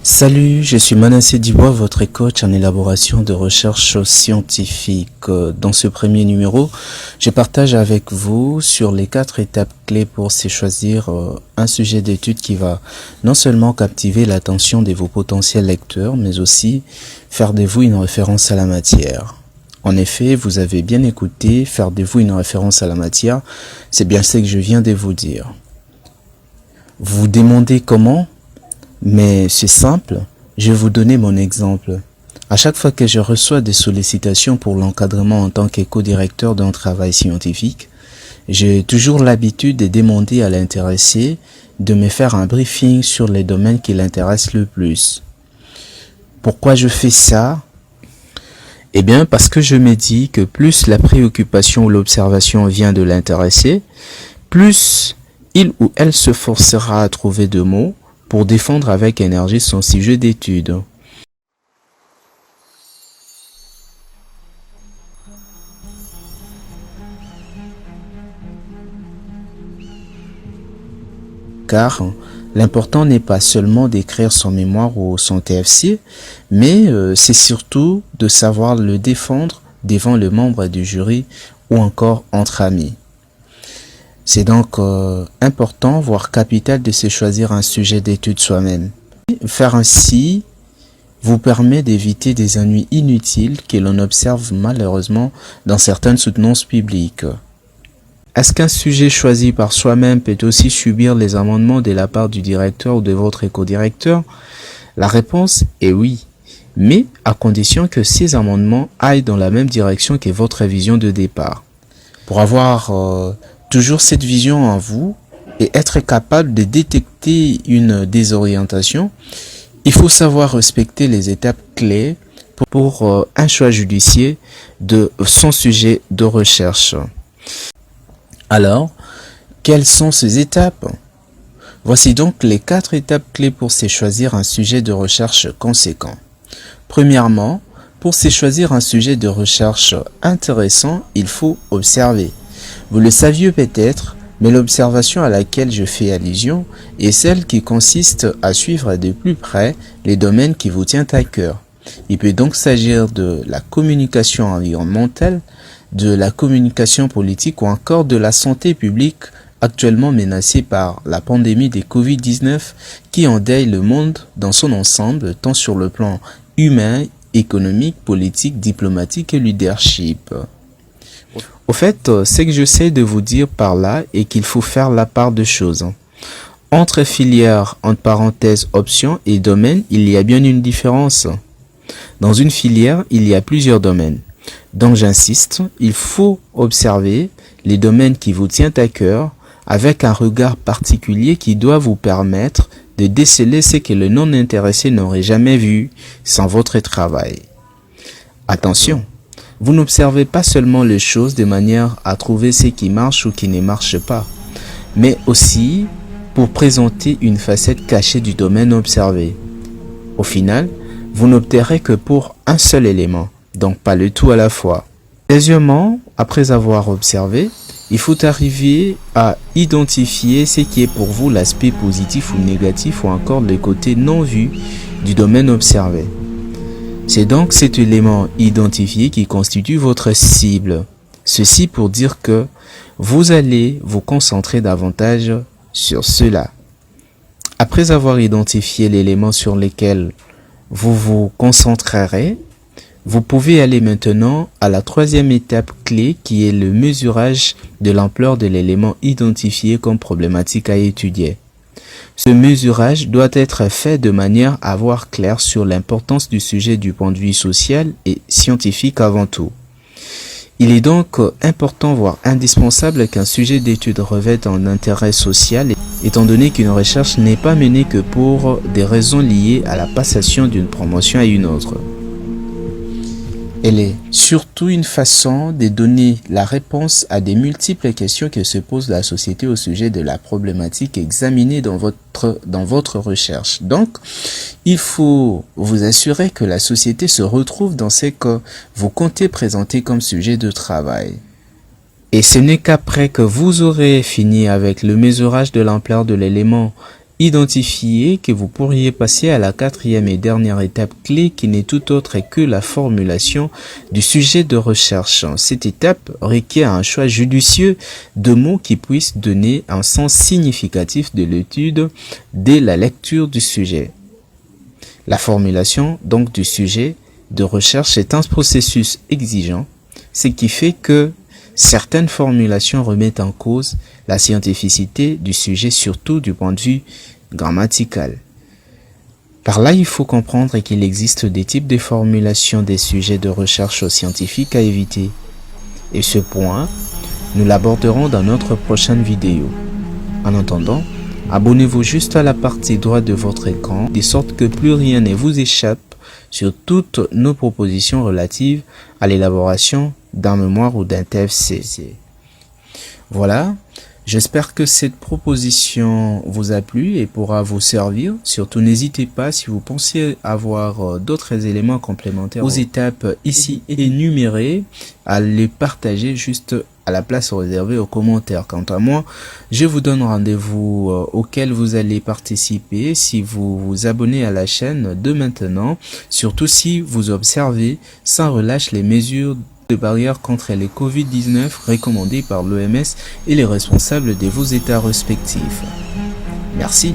Salut, je suis Manassé Dubois, votre coach en élaboration de recherche scientifique. Dans ce premier numéro, je partage avec vous sur les 4 étapes clés pour se choisir un sujet d'étude qui va non seulement captiver l'attention de vos potentiels lecteurs, mais aussi faire de vous une référence à la matière. En effet, vous avez bien écouté, faire de vous une référence à la matière, c'est bien ce que je viens de vous dire. Vous vous demandez comment ? Mais c'est simple, je vais vous donner mon exemple. À chaque fois que je reçois des sollicitations pour l'encadrement en tant que co-directeur d'un travail scientifique, j'ai toujours l'habitude de demander à l'intéressé de me faire un briefing sur les domaines qui l'intéressent le plus. Pourquoi je fais ça ? Eh bien, parce que je me dis que plus la préoccupation ou l'observation vient de l'intéressé, plus il ou elle se forcera à trouver de mots pour défendre avec énergie son sujet d'étude. Car l'important n'est pas seulement d'écrire son mémoire ou son TFC, mais c'est surtout de savoir le défendre devant le membre du jury ou encore entre amis. C'est donc important, voire capital, de se choisir un sujet d'étude soi-même. Faire ainsi vous permet d'éviter des ennuis inutiles que l'on observe malheureusement dans certaines soutenances publiques. Est-ce qu'un sujet choisi par soi-même peut aussi subir les amendements de la part du directeur ou de votre éco-directeur ? La réponse est oui, mais à condition que ces amendements aillent dans la même direction que votre vision de départ. Pour avoir toujours cette vision en vous et être capable de détecter une désorientation, il faut savoir respecter les étapes clés pour un choix judicieux de son sujet de recherche. Alors, quelles sont ces étapes ? Voici donc les 4 étapes clés pour se choisir un sujet de recherche conséquent. Premièrement, pour se choisir un sujet de recherche intéressant, il faut observer. Vous le saviez peut-être, mais l'observation à laquelle je fais allusion est celle qui consiste à suivre de plus près les domaines qui vous tiennent à cœur. Il peut donc s'agir de la communication environnementale, de la communication politique ou encore de la santé publique actuellement menacée par la pandémie de Covid-19 qui endeuille le monde dans son ensemble, tant sur le plan humain, économique, politique, diplomatique et leadership. Au fait, ce que j'essaie de vous dire par là est qu'il faut faire la part de choses. Entre filière, entre parenthèses, options et domaines, il y a bien une différence. Dans une filière, il y a plusieurs domaines. Donc j'insiste, il faut observer les domaines qui vous tiennent à cœur avec un regard particulier qui doit vous permettre de déceler ce que le non-intéressé n'aurait jamais vu sans votre travail. Attention! Vous n'observez pas seulement les choses de manière à trouver ce qui marche ou qui ne marche pas, mais aussi pour présenter une facette cachée du domaine observé. Au final, vous n'opterez que pour un seul élément, donc pas le tout à la fois. Deuxièmement, après avoir observé, il faut arriver à identifier ce qui est pour vous l'aspect positif ou négatif ou encore le côté non vu du domaine observé. C'est donc cet élément identifié qui constitue votre cible. Ceci pour dire que vous allez vous concentrer davantage sur cela. Après avoir identifié l'élément sur lequel vous vous concentrerez, vous pouvez aller maintenant à la 3e étape clé qui est le mesurage de l'ampleur de l'élément identifié comme problématique à étudier. Ce mesurage doit être fait de manière à voir clair sur l'importance du sujet du point de vue social et scientifique avant tout. Il est donc important, voire indispensable, qu'un sujet d'étude revête un intérêt social, étant donné qu'une recherche n'est pas menée que pour des raisons liées à la passation d'une promotion à une autre. Elle est surtout une façon de donner la réponse à des multiples questions que se pose la société au sujet de la problématique examinée dans votre recherche. Donc, il faut vous assurer que la société se retrouve dans ce que vous comptez présenter comme sujet de travail. Et ce n'est qu'après que vous aurez fini avec le mesurage de l'ampleur de l'élément Identifiez que vous pourriez passer à la quatrième et dernière étape clé qui n'est tout autre que la formulation du sujet de recherche. Cette étape requiert un choix judicieux de mots qui puissent donner un sens significatif de l'étude dès la lecture du sujet. La formulation donc du sujet de recherche est un processus exigeant, ce qui fait que certaines formulations remettent en cause la scientificité du sujet, surtout du point de vue grammatical. Par là, il faut comprendre qu'il existe des types de formulations des sujets de recherche scientifique à éviter. Et ce point, nous l'aborderons dans notre prochaine vidéo. En attendant, abonnez-vous juste à la partie droite de votre écran, de sorte que plus rien ne vous échappe sur toutes nos propositions relatives à l'élaboration d'un mémoire ou d'un TFC. Voilà, j'espère que cette proposition vous a plu et pourra vous servir. Surtout, n'hésitez pas, si vous pensez avoir d'autres éléments complémentaires aux étapes ici énumérées, à les partager juste à la place réservée aux commentaires. Quant à moi, je vous donne rendez-vous auquel vous allez participer si vous vous abonnez à la chaîne de maintenant, surtout si vous observez sans relâche les mesures de barrière contre les Covid-19 recommandées par l'OMS et les responsables de vos États respectifs. Merci.